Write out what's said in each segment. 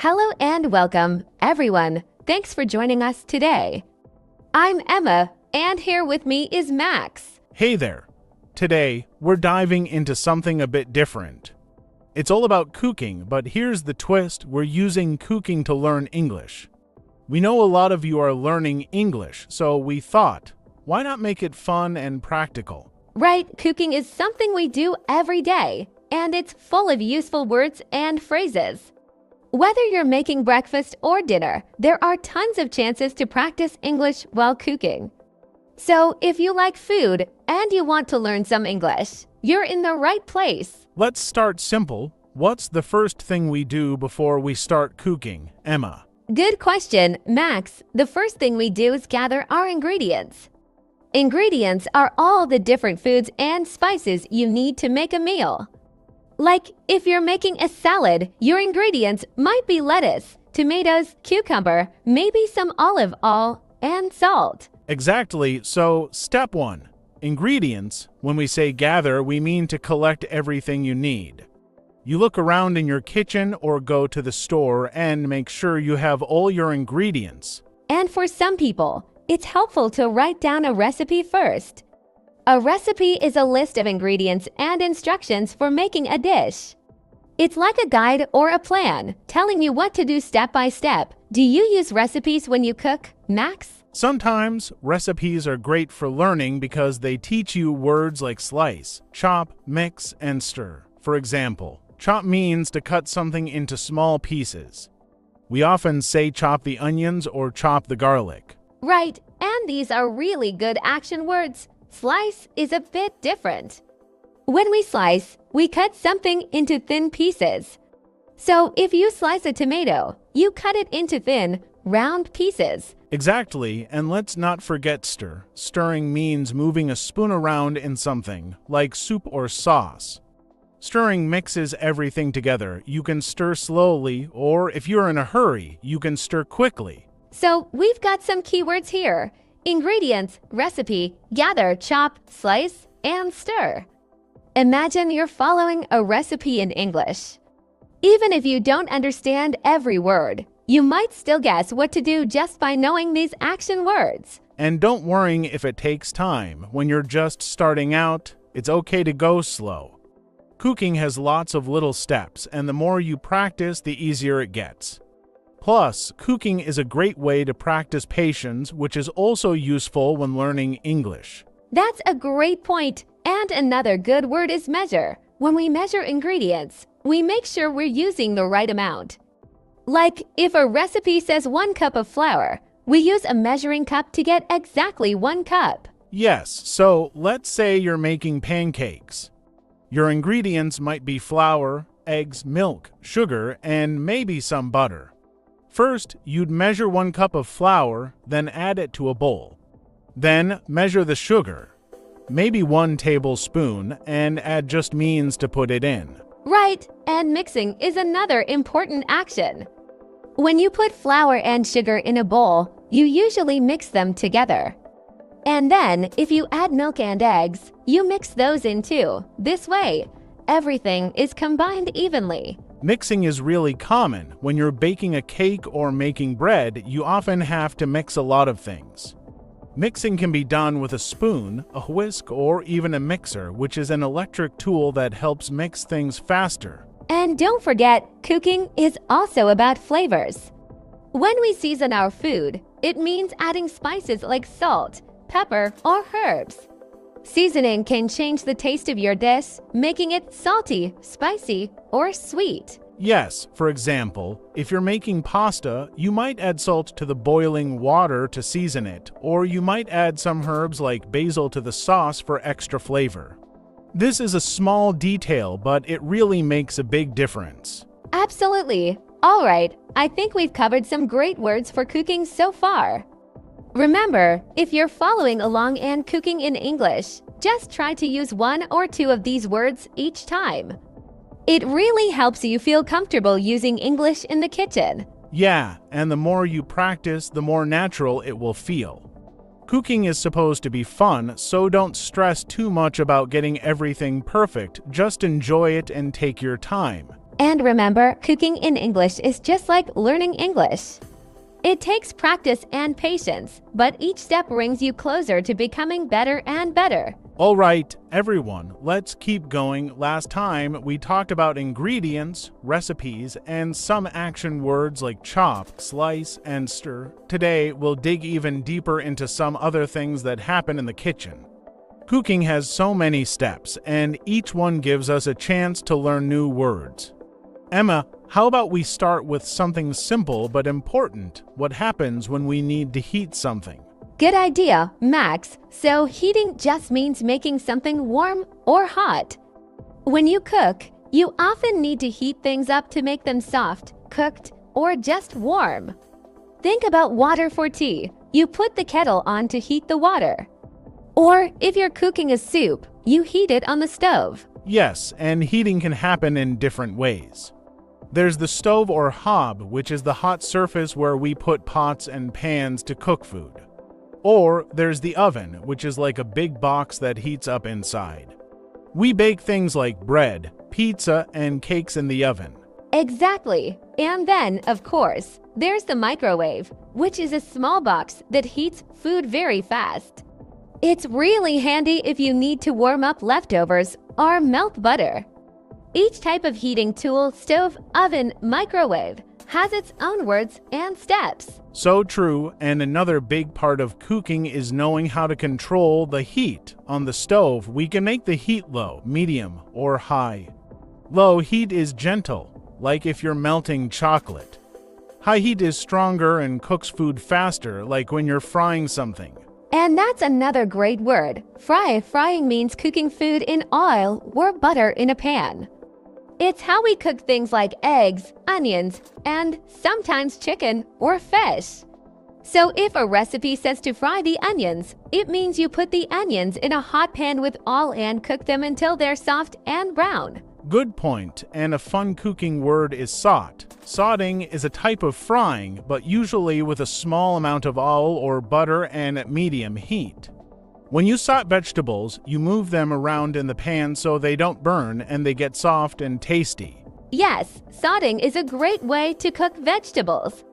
Hello and welcome, everyone. Thanks for joining us today. I'm Emma, and here with me is Max. Hey there. Today, we're diving into something a bit different. It's all about cooking, but here's the twist: we're using cooking to learn English. We know a lot of you are learning English, so we thought, why not make it fun and practical? Right, cooking is something we do every day, and it's full of useful words and phrases. Whether you're making breakfast or dinner, there are tons of chances to practice English while cooking. So, if you like food and you want to learn some English, you're in the right place. Let's start simple. What's the first thing we do before we start cooking, Emma? Good question, Max. The first thing we do is gather our ingredients. Ingredients are all the different foods and spices you need to make a meal. Like, if you're making a salad, your ingredients might be lettuce, tomatoes, cucumber, maybe some olive oil, and salt. Exactly. So, step 1. Ingredients. When we say gather, we mean to collect everything you need. You look around in your kitchen or go to the store and make sure you have all your ingredients. And for some people, it's helpful to write down a recipe first. A recipe is a list of ingredients and instructions for making a dish. It's like a guide or a plan, telling you what to do step by step. Do you use recipes when you cook, Max? Sometimes, recipes are great for learning because they teach you words like slice, chop, mix, and stir. For example, chop means to cut something into small pieces. We often say chop the onions or chop the garlic. Right, and these are really good action words. Slice is a bit different. When we slice, we cut something into thin pieces. So if you slice a tomato, you cut it into thin, round pieces. Exactly, and let's not forget stir. Stirring means moving a spoon around in something, like soup or sauce. Stirring mixes everything together. You can stir slowly, or if you're in a hurry, you can stir quickly. So we've got some keywords here. Ingredients, recipe, gather, chop, slice, and stir. Imagine you're following a recipe in English. Even if you don't understand every word, you might still guess what to do just by knowing these action words. And don't worry if it takes time. When you're just starting out, it's okay to go slow. Cooking has lots of little steps, and the more you practice, the easier it gets. Plus, cooking is a great way to practice patience, which is also useful when learning English. That's a great point. And another good word is measure. When we measure ingredients, we make sure we're using the right amount. Like, if a recipe says 1 cup of flour, we use a measuring cup to get exactly 1 cup. Yes, so let's say you're making pancakes. Your ingredients might be flour, eggs, milk, sugar, and maybe some butter. First, you'd measure 1 cup of flour, then add it to a bowl. Then, measure the sugar, maybe 1 tablespoon, and add just means to put it in. Right, and mixing is another important action. When you put flour and sugar in a bowl, you usually mix them together. And then, if you add milk and eggs, you mix those in too. This way, everything is combined evenly. Mixing is really common. When you're baking a cake or making bread, you often have to mix a lot of things. Mixing can be done with a spoon, a whisk, or even a mixer, which is an electric tool that helps mix things faster. And don't forget, cooking is also about flavors. When we season our food, it means adding spices like salt, pepper, or herbs. Seasoning can change the taste of your dish, making it salty, spicy, or sweet. Yes, for example, if you're making pasta, you might add salt to the boiling water to season it, or you might add some herbs like basil to the sauce for extra flavor. This is a small detail, but it really makes a big difference. Absolutely. All right, I think we've covered some great words for cooking so far. Remember, if you're following along and cooking in English, just try to use 1 or 2 of these words each time. It really helps you feel comfortable using English in the kitchen. Yeah, and the more you practice, the more natural it will feel. Cooking is supposed to be fun, so don't stress too much about getting everything perfect. Just enjoy it and take your time. And remember, cooking in English is just like learning English. It takes practice and patience, but each step brings you closer to becoming better and better. All right, everyone, let's keep going. Last time, we talked about ingredients, recipes, and some action words like chop, slice, and stir. Today, we'll dig even deeper into some other things that happen in the kitchen. Cooking has so many steps, and each one gives us a chance to learn new words. Emma, how about we start with something simple but important? What happens when we need to heat something? Good idea, Max. So heating just means making something warm or hot. When you cook, you often need to heat things up to make them soft, cooked, or just warm. Think about water for tea. You put the kettle on to heat the water. Or if you're cooking a soup, you heat it on the stove. Yes, and heating can happen in different ways. There's the stove or hob, which is the hot surface where we put pots and pans to cook food. Or there's the oven, which is like a big box that heats up inside. We bake things like bread, pizza, and cakes in the oven. Exactly. And then, of course, there's the microwave, which is a small box that heats food very fast. It's really handy if you need to warm up leftovers or melt butter. Each type of heating tool, stove, oven, microwave, has its own words and steps. So true, and another big part of cooking is knowing how to control the heat. On the stove, we can make the heat low, medium, or high. Low heat is gentle, like if you're melting chocolate. High heat is stronger and cooks food faster, like when you're frying something. And that's another great word. Frying means cooking food in oil or butter in a pan. It's how we cook things like eggs, onions, and sometimes chicken or fish. So if a recipe says to fry the onions, it means you put the onions in a hot pan with oil and cook them until they're soft and brown. Good point, and a fun cooking word is saute. Sauteing is a type of frying, but usually with a small amount of oil or butter and at medium heat. When you saute vegetables, you move them around in the pan so they don't burn and they get soft and tasty. Yes, sauteing is a great way to cook vegetables.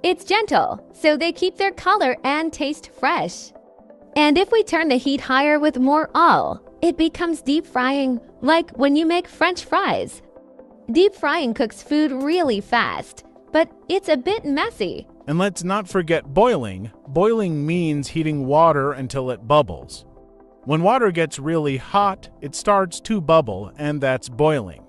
It's gentle, so they keep their color and taste fresh. And if we turn the heat higher with more oil, it becomes deep frying, like when you make French fries. Deep frying cooks food really fast, but it's a bit messy. And let's not forget boiling. Boiling means heating water until it bubbles. When water gets really hot, it starts to bubble, and that's boiling.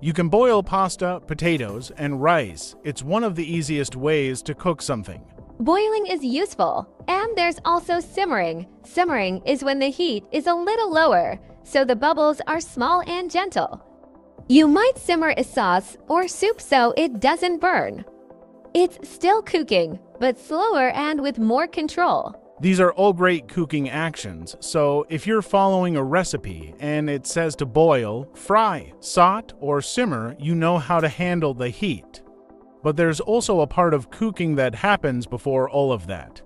You can boil pasta, potatoes, and rice. It's one of the easiest ways to cook something. Boiling is useful, and there's also simmering. Simmering is when the heat is a little lower, so the bubbles are small and gentle. You might simmer a sauce or soup so it doesn't burn. It's still cooking, but slower and with more control. These are all great cooking actions, so if you're following a recipe and it says to boil, fry, saute, or simmer, you know how to handle the heat. But there's also a part of cooking that happens before all of that.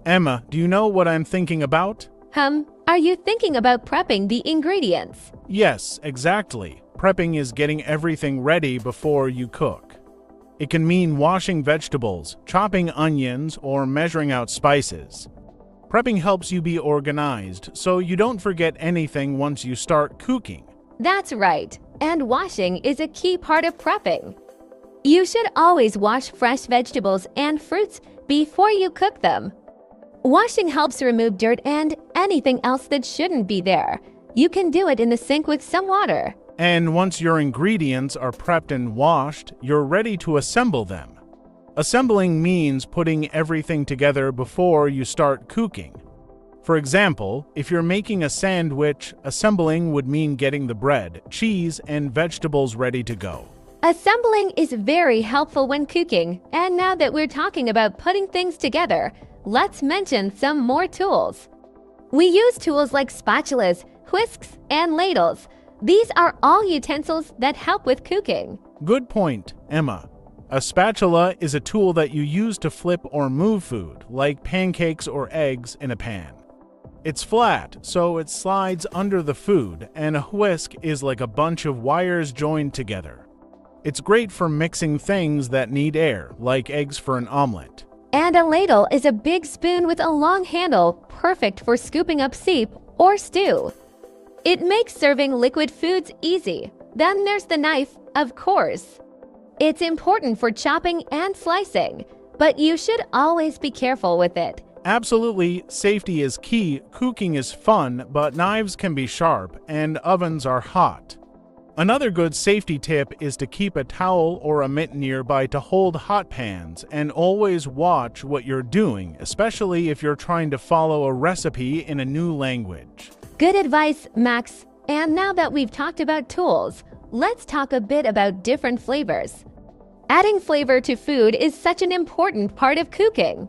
Emma, do you know what I'm thinking about? Are you thinking about prepping the ingredients? Yes, exactly. Prepping is getting everything ready before you cook. It can mean washing vegetables, chopping onions, or measuring out spices. Prepping helps you be organized, so you don't forget anything once you start cooking. That's right, and washing is a key part of prepping. You should always wash fresh vegetables and fruits before you cook them. Washing helps remove dirt and anything else that shouldn't be there. You can do it in the sink with some water. And once your ingredients are prepped and washed, you're ready to assemble them. Assembling means putting everything together before you start cooking. For example, if you're making a sandwich, assembling would mean getting the bread, cheese, and vegetables ready to go. Assembling is very helpful when cooking, and now that we're talking about putting things together, let's mention some more tools. We use tools like spatulas, whisks, and ladles. These are all utensils that help with cooking. Good point, Emma. A spatula is a tool that you use to flip or move food, like pancakes or eggs in a pan. It's flat, so it slides under the food, and a whisk is like a bunch of wires joined together. It's great for mixing things that need air, like eggs for an omelet. And a ladle is a big spoon with a long handle, perfect for scooping up soup or stew. It makes serving liquid foods easy. Then there's the knife, of course. It's important for chopping and slicing, but you should always be careful with it. Absolutely, safety is key. Cooking is fun, but knives can be sharp and ovens are hot. Another good safety tip is to keep a towel or a mitt nearby to hold hot pans, and always watch what you're doing, especially if you're trying to follow a recipe in a new language. Good advice, Max. And now that we've talked about tools, let's talk a bit about different flavors. Adding flavor to food is such an important part of cooking.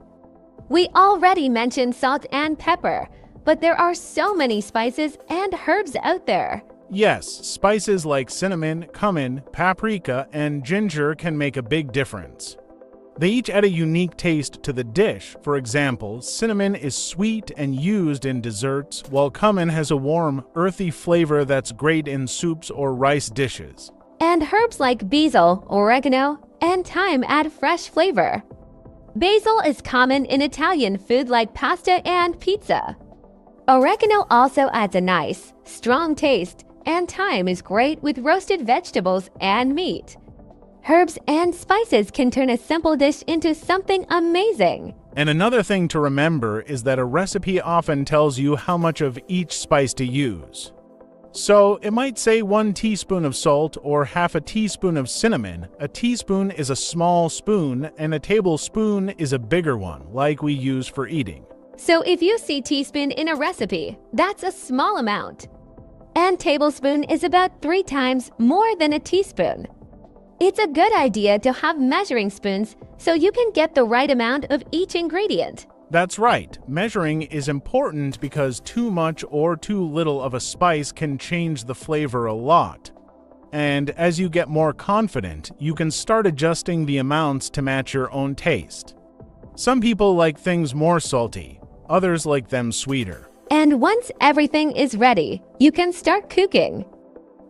We already mentioned salt and pepper, but there are so many spices and herbs out there. Yes, spices like cinnamon, cumin, paprika, and ginger can make a big difference. They each add a unique taste to the dish. For example, cinnamon is sweet and used in desserts, while cumin has a warm, earthy flavor that's great in soups or rice dishes. And herbs like basil, oregano, and thyme add fresh flavor. Basil is common in Italian food like pasta and pizza. Oregano also adds a nice, strong taste, and thyme is great with roasted vegetables and meat. Herbs and spices can turn a simple dish into something amazing. And another thing to remember is that a recipe often tells you how much of each spice to use. So it might say 1 teaspoon of salt or half a teaspoon of cinnamon. A teaspoon is a small spoon and a tablespoon is a bigger one, like we use for eating. So if you see teaspoon in a recipe, that's a small amount. And tablespoon is about 3 times more than a teaspoon. It's a good idea to have measuring spoons so you can get the right amount of each ingredient. That's right. Measuring is important because too much or too little of a spice can change the flavor a lot. And as you get more confident, you can start adjusting the amounts to match your own taste. Some people like things more salty, others like them sweeter. And once everything is ready, you can start cooking.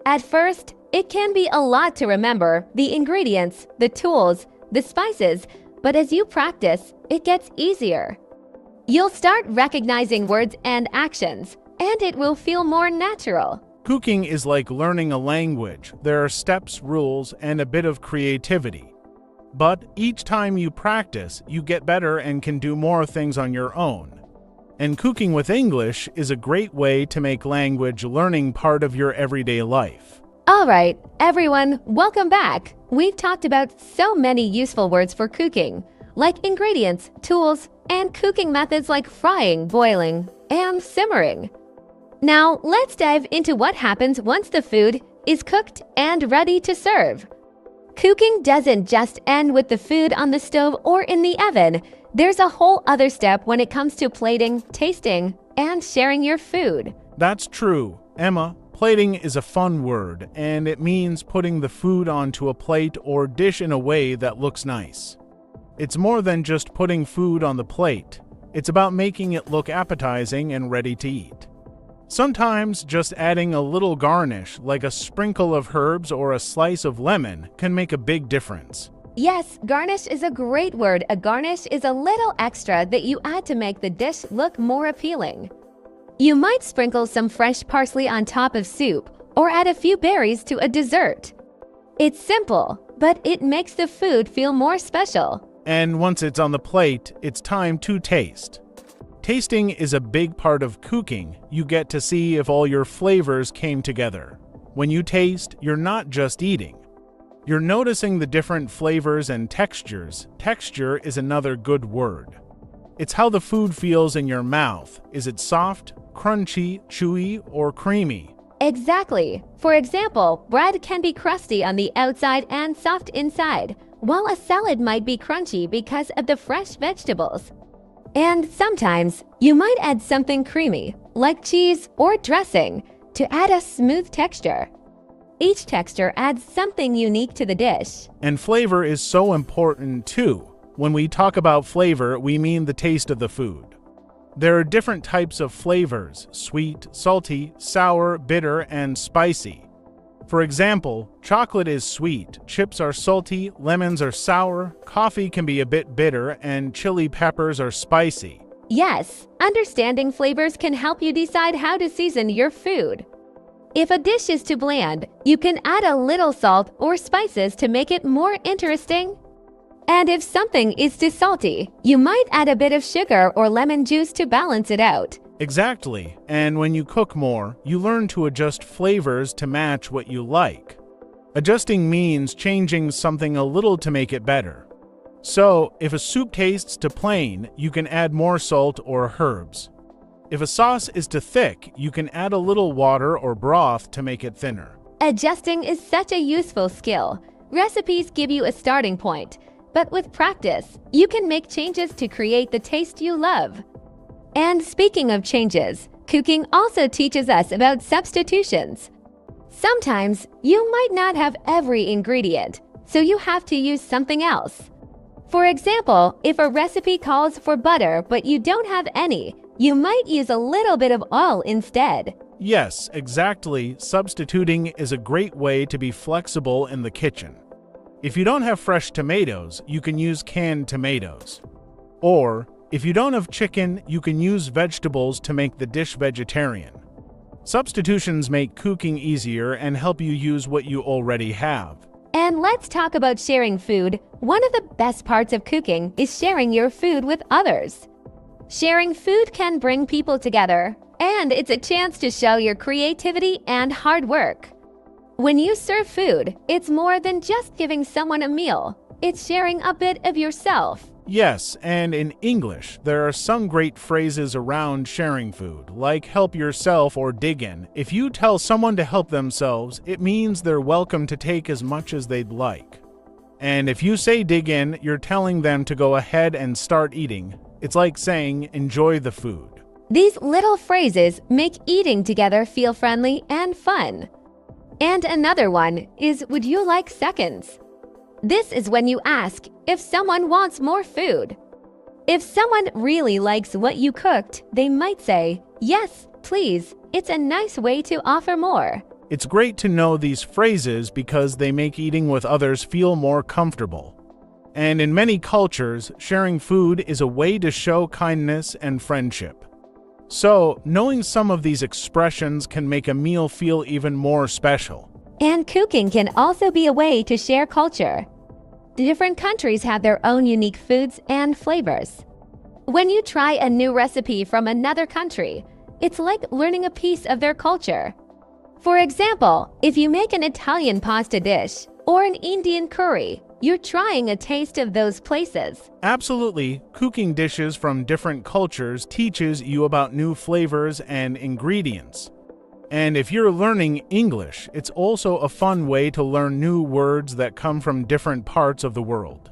At first, it can be a lot to remember the ingredients, the tools, the spices, but as you practice, it gets easier. You'll start recognizing words and actions, and it will feel more natural. Cooking is like learning a language. There are steps, rules, and a bit of creativity. But each time you practice, you get better and can do more things on your own. And cooking with English is a great way to make language learning part of your everyday life. All right, everyone, welcome back. We've talked about so many useful words for cooking, like ingredients, tools, and cooking methods like frying, boiling, and simmering. Now, let's dive into what happens once the food is cooked and ready to serve. Cooking doesn't just end with the food on the stove or in the oven. There's a whole other step when it comes to plating, tasting, and sharing your food. That's true, Emma. Plating is a fun word, and it means putting the food onto a plate or dish in a way that looks nice. It's more than just putting food on the plate. It's about making it look appetizing and ready to eat. Sometimes just adding a little garnish, like a sprinkle of herbs or a slice of lemon, can make a big difference. Yes, garnish is a great word. A garnish is a little extra that you add to make the dish look more appealing. You might sprinkle some fresh parsley on top of soup or add a few berries to a dessert. It's simple, but it makes the food feel more special. And once it's on the plate, it's time to taste. Tasting is a big part of cooking. You get to see if all your flavors came together. When you taste, you're not just eating. You're noticing the different flavors and textures. Texture is another good word. It's how the food feels in your mouth. Is it soft, crunchy, chewy, or creamy? Exactly. For example, bread can be crusty on the outside and soft inside, while a salad might be crunchy because of the fresh vegetables. And sometimes, you might add something creamy, like cheese or dressing, to add a smooth texture. Each texture adds something unique to the dish. And flavor is so important too. When we talk about flavor, we mean the taste of the food. There are different types of flavors: sweet, salty, sour, bitter, and spicy. For example, chocolate is sweet, chips are salty, lemons are sour, coffee can be a bit bitter, and chili peppers are spicy. Yes, understanding flavors can help you decide how to season your food. If a dish is too bland, you can add a little salt or spices to make it more interesting. And if something is too salty, you might add a bit of sugar or lemon juice to balance it out. Exactly, and when you cook more, you learn to adjust flavors to match what you like. Adjusting means changing something a little to make it better. So, if a soup tastes too plain, you can add more salt or herbs. If a sauce is too thick, you can add a little water or broth to make it thinner. Adjusting is such a useful skill. Recipes give you a starting point, but with practice, you can make changes to create the taste you love. And speaking of changes, cooking also teaches us about substitutions. Sometimes you might not have every ingredient, so you have to use something else. For example, if a recipe calls for butter but you don't have any, you might use a little bit of oil instead. Yes, exactly. Substituting is a great way to be flexible in the kitchen. If you don't have fresh tomatoes, you can use canned tomatoes. Or, if you don't have chicken, you can use vegetables to make the dish vegetarian. Substitutions make cooking easier and help you use what you already have. And let's talk about sharing food. One of the best parts of cooking is sharing your food with others. Sharing food can bring people together, and it's a chance to show your creativity and hard work. When you serve food, it's more than just giving someone a meal. It's sharing a bit of yourself. Yes, and in English, there are some great phrases around sharing food, like help yourself or dig in. If you tell someone to help themselves, it means they're welcome to take as much as they'd like. And if you say dig in, you're telling them to go ahead and start eating. It's like saying enjoy the food. These little phrases make eating together feel friendly and fun. And another one is would you like seconds? This is when you ask if someone wants more food. If someone really likes what you cooked, they might say, yes, please. It's a nice way to offer more. It's great to know these phrases because they make eating with others feel more comfortable. And in many cultures, sharing food is a way to show kindness and friendship. So, knowing some of these expressions can make a meal feel even more special. And cooking can also be a way to share culture. Different countries have their own unique foods and flavors. When you try a new recipe from another country, it's like learning a piece of their culture. For example, if you make an Italian pasta dish or an Indian curry, you're trying a taste of those places. Absolutely. Cooking dishes from different cultures teaches you about new flavors and ingredients. And if you're learning English, it's also a fun way to learn new words that come from different parts of the world.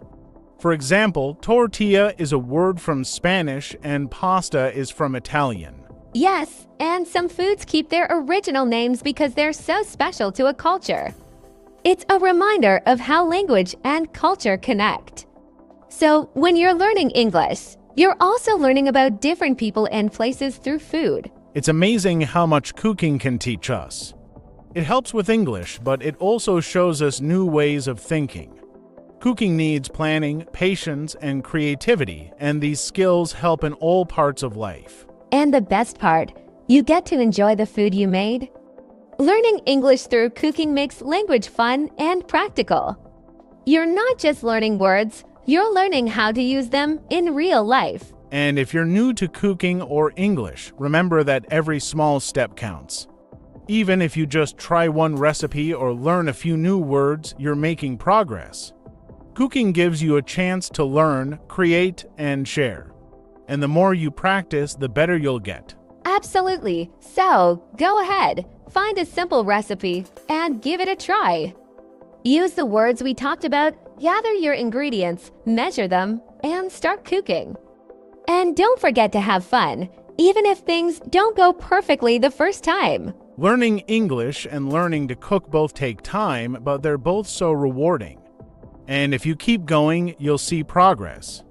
For example, tortilla is a word from Spanish and pasta is from Italian. Yes, and some foods keep their original names because they're so special to a culture. It's a reminder of how language and culture connect. So, when you're learning English, you're also learning about different people and places through food. It's amazing how much cooking can teach us. It helps with English, but it also shows us new ways of thinking. Cooking needs planning, patience, and creativity, and these skills help in all parts of life. And the best part, you get to enjoy the food you made. Learning English through cooking makes language fun and practical. You're not just learning words, you're learning how to use them in real life. And if you're new to cooking or English, remember that every small step counts. Even if you just try one recipe or learn a few new words, you're making progress. Cooking gives you a chance to learn, create, and share. And the more you practice, the better you'll get. Absolutely. So, go ahead, find a simple recipe and give it a try. Use the words we talked about, gather your ingredients, measure them, and start cooking. And don't forget to have fun, even if things don't go perfectly the first time. Learning English and learning to cook both take time, but they're both so rewarding. And if you keep going, you'll see progress.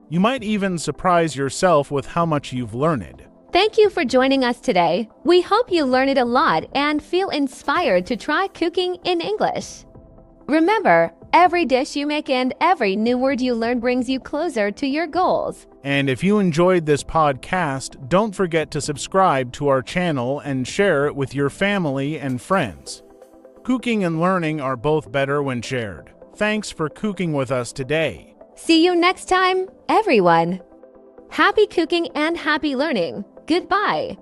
You might even surprise yourself with how much you've learned. Thank you for joining us today. We hope you learned a lot and feel inspired to try cooking in English. Remember, every dish you make and every new word you learn brings you closer to your goals. And if you enjoyed this podcast, don't forget to subscribe to our channel and share it with your family and friends. Cooking and learning are both better when shared. Thanks for cooking with us today. See you next time, everyone. Happy cooking and happy learning. Goodbye.